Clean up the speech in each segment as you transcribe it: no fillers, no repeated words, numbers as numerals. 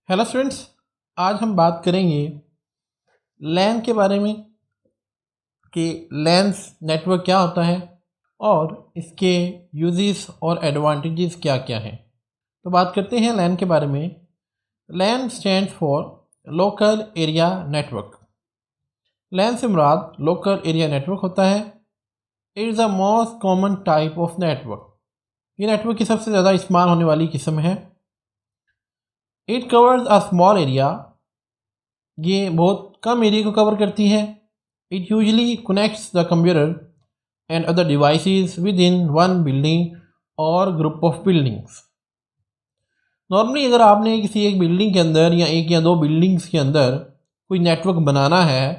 Hello students, आज हम बात करेंगे लैन के बारे में कि लैन नेटवर्क क्या होता है और इसके यूजेस और एडवांटेजेस क्या क्या हैं। तो बात करते हैं लैन के बारे में। LAN stands for local area network. LAN से मुराद लोकल एरिया नेटवर्क होता है। It is the most common type of network. ये नेटवर्क की सबसे ज़्यादा इस्तेमाल होने वाली किस्म है। It covers a small area. ये बहुत कम एरिया को कवर करती है। It usually connects the computer and other devices within one building और ग्रुप ऑफ बिल्डिंग्स। नॉर्मली अगर आपने किसी एक बिल्डिंग के अंदर या एक या दो बिल्डिंग्स के अंदर कोई नेटवर्क बनाना है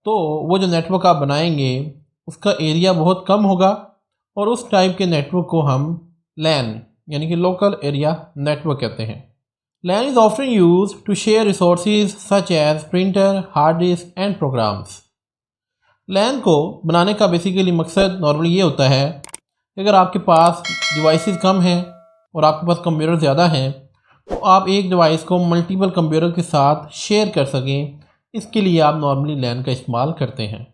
तो वो जो नेटवर्क आप बनाएंगे उसका एरिया बहुत कम होगा और उस टाइप के नेटवर्क को हम लैन यानी कि लोकल एरिया नेटवर्क कहते हैं। LAN is often used to share resources such as printer, hard disk and programs. LAN को बनाने का बेसिकली मकसद नॉर्मली ये होता है कि अगर आपके पास डिवाइसेस कम हैं और आपके पास कंप्यूटर ज़्यादा हैं तो आप एक डिवाइस को मल्टीपल कंप्यूटर के साथ शेयर कर सकें। इसके लिए आप नॉर्मली LAN का इस्तेमाल करते हैं।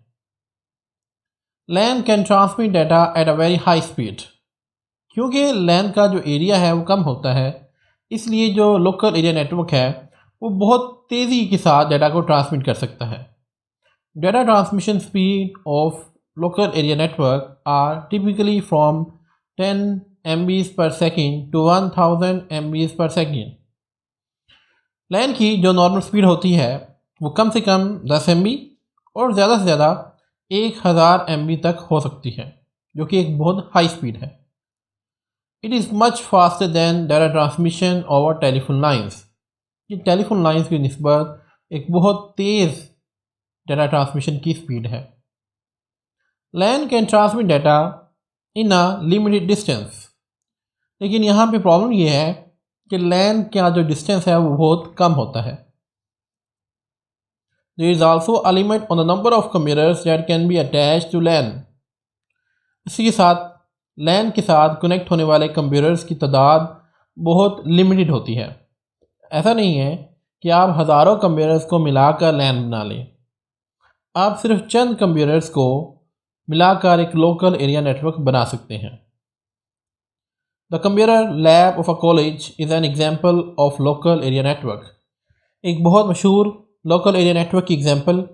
LAN can transmit data at a very high speed. क्योंकि LAN का जो एरिया है वो कम होता है, इसलिए जो लोकल एरिया नेटवर्क है वो बहुत तेज़ी के साथ डाटा को ट्रांसमिट कर सकता है। Data transmission speed of local area network are typically from 10 MBs per second to 1000 MBs per second. LAN की जो नॉर्मल स्पीड होती है वो कम से कम 10 MB और ज़्यादा से ज़्यादा 1000 MB तक हो सकती है, जो कि एक बहुत हाई स्पीड है। It is much faster than data transmission over telephone lines. ये टेलीफोन लाइन्स की निस्बत एक बहुत तेज़ डाटा ट्रांसमिशन की स्पीड है। LAN can transmit data in a limited distance. लेकिन यहाँ पे प्रॉब्लम ये है कि लैन का जो डिस्टेंस है वो बहुत कम होता है। There is also a limit on the number of computers that can be attached to LAN. इसी के साथ लैन के साथ कनेक्ट होने वाले कंप्यूटर्स की तादाद बहुत लिमिटेड होती है। ऐसा नहीं है कि आप हज़ारों कंप्यूटर्स को मिलाकर लैन बना लें। आप सिर्फ चंद कंप्यूटर्स को मिलाकर एक लोकल एरिया नेटवर्क बना सकते हैं। The computer lab of a college is an example of local area network. एक बहुत मशहूर लोकल एरिया नेटवर्क की एग्जाम्पल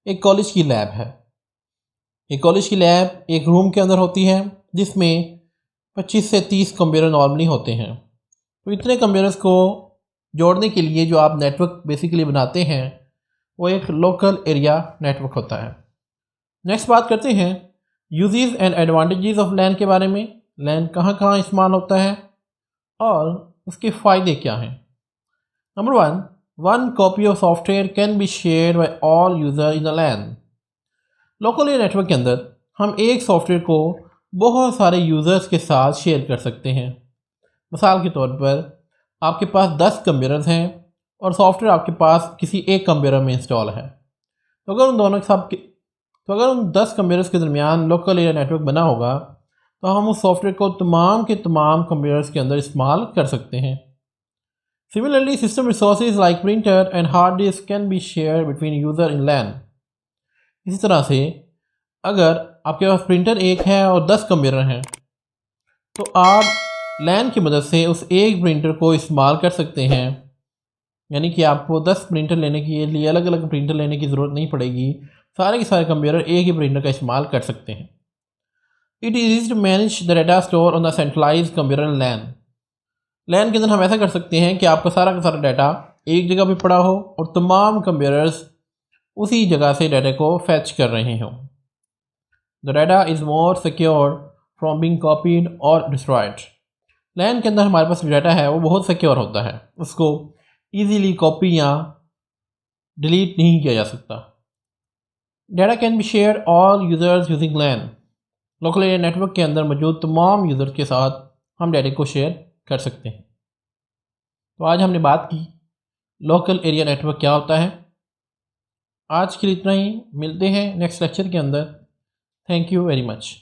एक कॉलेज की लैब है। एक कॉलेज की लैब एक रूम के अंदर होती है जिसमें 25 से 30 कंप्यूटर नॉर्मली होते हैं। तो इतने कंप्यूटर्स को जोड़ने के लिए जो आप नेटवर्क बेसिकली बनाते हैं वो एक लोकल एरिया नेटवर्क होता है। नेक्स्ट बात करते हैं यूजेस एंड एडवांटेजेस ऑफ लैन के बारे में। लैन कहाँ कहाँ इस्तेमाल होता है और उसके फ़ायदे क्या हैं। Number one copy of software can be shared by all user in a LAN. Local area network के अंदर हम एक सॉफ्टवेयर को बहुत सारे यूज़र्स के साथ शेयर कर सकते हैं। मिसाल के तौर पर आपके पास 10 कंप्यूटर्स हैं और सॉफ्टवेयर आपके पास किसी एक कंप्यूटर में इंस्टॉल है। तो अगर उन 10 कंप्यूटर्स के दरमियान लोकल एरिया नेटवर्क बना होगा तो हम उस सॉफ्टवेयर को तमाम के तमाम कंप्यूटर्स के अंदर इस्तेमाल कर सकते हैं। Similarly system resources like printer and hard disk can be share between user in LAN. इसी तरह से अगर आपके पास प्रिंटर एक है और 10 कंप्यूटर हैं तो आप लैन की मदद से उस एक प्रिंटर को इस्तेमाल कर सकते हैं। यानी कि आपको 10 प्रिंटर लेने के लिए अलग अलग प्रिंटर लेने की ज़रूरत नहीं पड़ेगी। सारे के सारे कंप्यूटर एक ही प्रिंटर का इस्तेमाल कर सकते हैं। It is easy to manage the data store on the centralize computer LAN. LAN के अंदर हम ऐसा कर सकते हैं कि आपका सारा का सारा डाटा एक जगह पे पड़ा हो और तमाम कंप्यूटर्स उसी जगह से डाटा को फैच कर रहे हों। The data is more secure from being copied और डिस्ट्रॉयड। लैन के अंदर हमारे पास जो डाटा है वो बहुत सिक्योर होता है, उसको ईजीली कॉपी या डिलीट नहीं किया जा सकता। Data can be share all users using LAN. Local area network के अंदर मौजूद तमाम यूज़र के साथ हम डाटा को शेयर कर सकते हैं। तो आज हमने बात की लोकल एरिया नेटवर्क क्या होता है। आज के लिए इतना ही, मिलते हैं नेक्स्ट लेक्चर के अंदर। Thank you very much.